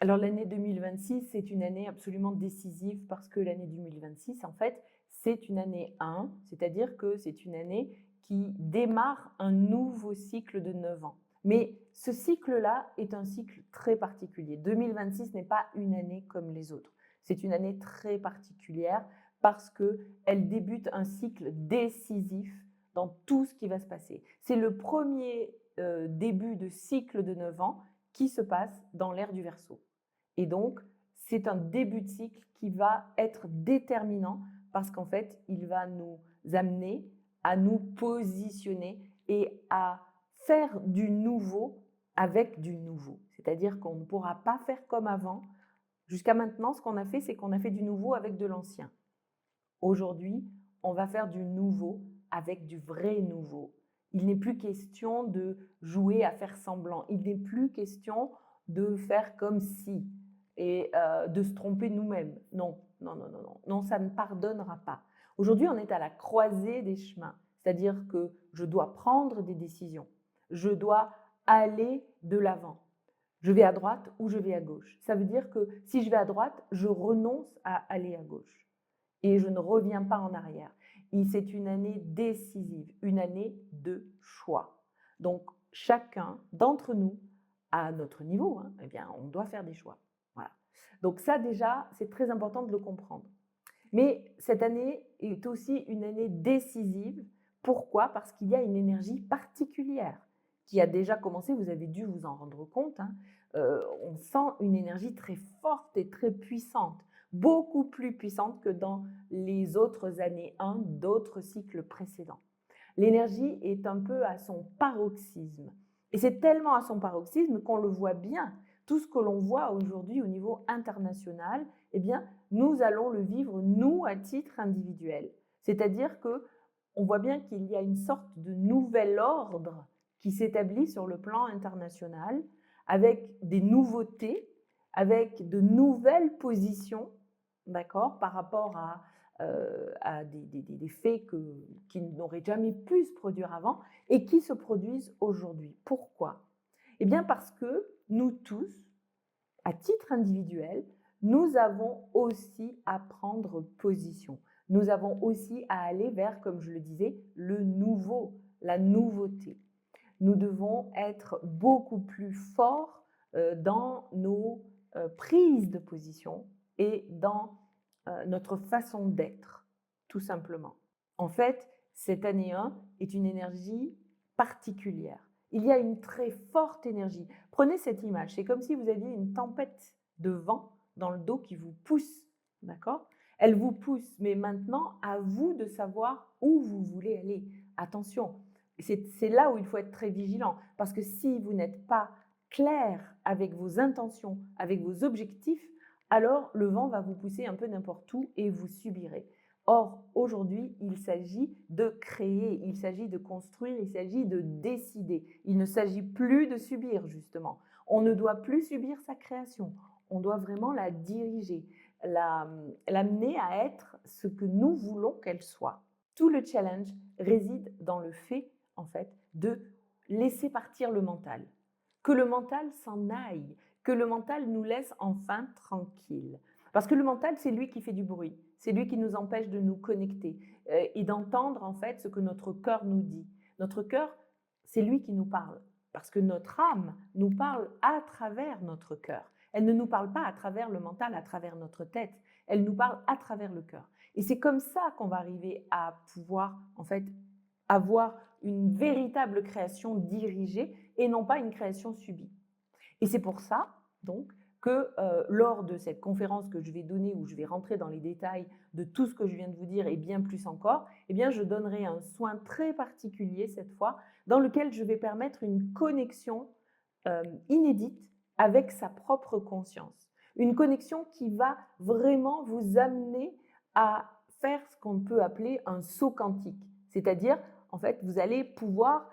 Alors l'année 2026, c'est une année absolument décisive parce que l'année 2026, en fait, c'est une année 1, c'est-à-dire que c'est une année qui démarre un nouveau cycle de 9 ans. Mais ce cycle-là est un cycle très particulier. 2026 n'est pas une année comme les autres. C'est une année très particulière parce qu'elle débute un cycle décisif dans tout ce qui va se passer. C'est le premier début de cycle de 9 ans qui se passe dans l'ère du Verseau. Et donc, c'est un début de cycle qui va être déterminant parce qu'en fait, il va nous amener à nous positionner et à faire du nouveau avec du nouveau. C'est-à-dire qu'on ne pourra pas faire comme avant. Jusqu'à maintenant, ce qu'on a fait, c'est qu'on a fait du nouveau avec de l'ancien. Aujourd'hui, on va faire du nouveau avec du vrai nouveau. Il n'est plus question de jouer à faire semblant. Il n'est plus question de faire comme si et de se tromper nous-mêmes. Non, non, non, non, non, non, ça ne pardonnera pas. Aujourd'hui, on est à la croisée des chemins, c'est-à-dire que je dois prendre des décisions. Je dois aller de l'avant. Je vais à droite ou je vais à gauche. Ça veut dire que si je vais à droite, je renonce à aller à gauche et je ne reviens pas en arrière. C'est une année décisive, une année de choix. Donc, chacun d'entre nous, à notre niveau, eh bien, on doit faire des choix. Voilà. Donc ça, déjà, c'est très important de le comprendre. Mais cette année est aussi une année décisive. Pourquoi? Parce qu'il y a une énergie particulière qui a déjà commencé, vous avez dû vous en rendre compte. On sent une énergie très forte et très puissante, beaucoup plus puissante que dans les autres années 1 d'autres cycles précédents. L'énergie est un peu à son paroxysme. Et c'est tellement à son paroxysme qu'on le voit bien. Tout ce que l'on voit aujourd'hui au niveau international, eh bien, nous allons le vivre, nous, à titre individuel. C'est-à-dire que on voit bien qu'il y a une sorte de nouvel ordre qui s'établit sur le plan international, avec des nouveautés, avec de nouvelles positions, d'accord, par rapport à des faits qui n'auraient jamais pu se produire avant et qui se produisent aujourd'hui. Pourquoi? Eh bien parce que nous tous, à titre individuel, nous avons aussi à prendre position. Nous avons aussi à aller vers, comme je le disais, le nouveau, la nouveauté. Nous devons être beaucoup plus forts dans nos prises de position et dans notre façon d'être, tout simplement. En fait, cette année 1 est une énergie particulière. Il y a une très forte énergie. Prenez cette image, c'est comme si vous aviez une tempête de vent dans le dos qui vous pousse, d'accord? Elle vous pousse, mais maintenant, à vous de savoir où vous voulez aller. Attention, c'est là où il faut être très vigilant, parce que si vous n'êtes pas clair avec vos intentions, avec vos objectifs, alors le vent va vous pousser un peu n'importe où et vous subirez. Or, aujourd'hui, il s'agit de créer, il s'agit de construire, il s'agit de décider. Il ne s'agit plus de subir, justement. On ne doit plus subir sa création. On doit vraiment la diriger, l'amener à être ce que nous voulons qu'elle soit. Tout le challenge réside dans le fait, en fait, de laisser partir le mental. Que le mental s'en aille, que le mental nous laisse enfin tranquilles. Parce que le mental, c'est lui qui fait du bruit, c'est lui qui nous empêche de nous connecter et d'entendre en fait ce que notre cœur nous dit. Notre cœur, c'est lui qui nous parle, parce que notre âme nous parle à travers notre cœur. Elle ne nous parle pas à travers le mental, à travers notre tête, elle nous parle à travers le cœur. Et c'est comme ça qu'on va arriver à pouvoir en fait avoir une véritable création dirigée et non pas une création subie. Et c'est pour ça, donc, que lors de cette conférence que je vais donner, où je vais rentrer dans les détails de tout ce que je viens de vous dire et bien plus encore, eh bien, je donnerai un soin très particulier cette fois, dans lequel je vais permettre une connexion inédite avec sa propre conscience. Une connexion qui va vraiment vous amener à faire ce qu'on peut appeler un saut quantique. C'est-à-dire, en fait, vous allez pouvoir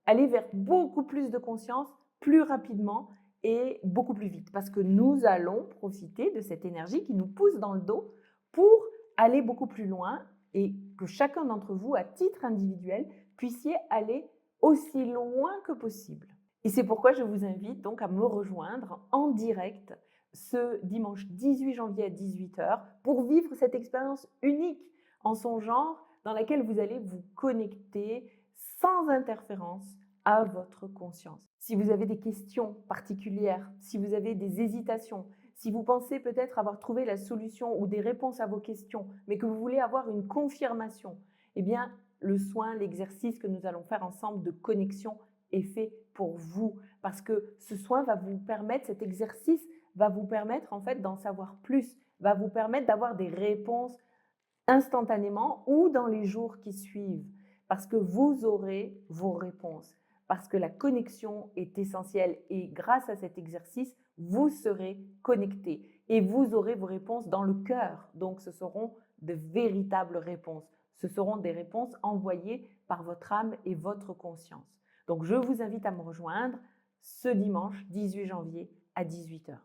aller vers beaucoup plus de conscience plus rapidement et beaucoup plus vite. Parce que nous allons profiter de cette énergie qui nous pousse dans le dos pour aller beaucoup plus loin et que chacun d'entre vous, à titre individuel, puissiez aller aussi loin que possible. Et c'est pourquoi je vous invite donc à me rejoindre en direct ce dimanche 18 janvier à 18 h pour vivre cette expérience unique en son genre dans laquelle vous allez vous connecter sans interférence à votre conscience. Si vous avez des questions particulières, si vous avez des hésitations, si vous pensez peut-être avoir trouvé la solution ou des réponses à vos questions, mais que vous voulez avoir une confirmation, eh bien, le soin, l'exercice que nous allons faire ensemble de connexion est fait pour vous, parce que ce soin va vous permettre, cet exercice va vous permettre en fait d'en savoir plus, va vous permettre d'avoir des réponses instantanément ou dans les jours qui suivent, parce que vous aurez vos réponses, parce que la connexion est essentielle et grâce à cet exercice, vous serez connecté et vous aurez vos réponses dans le cœur. Donc ce seront de véritables réponses. Ce seront des réponses envoyées par votre âme et votre conscience. Donc je vous invite à me rejoindre ce dimanche 18 janvier à 18 h.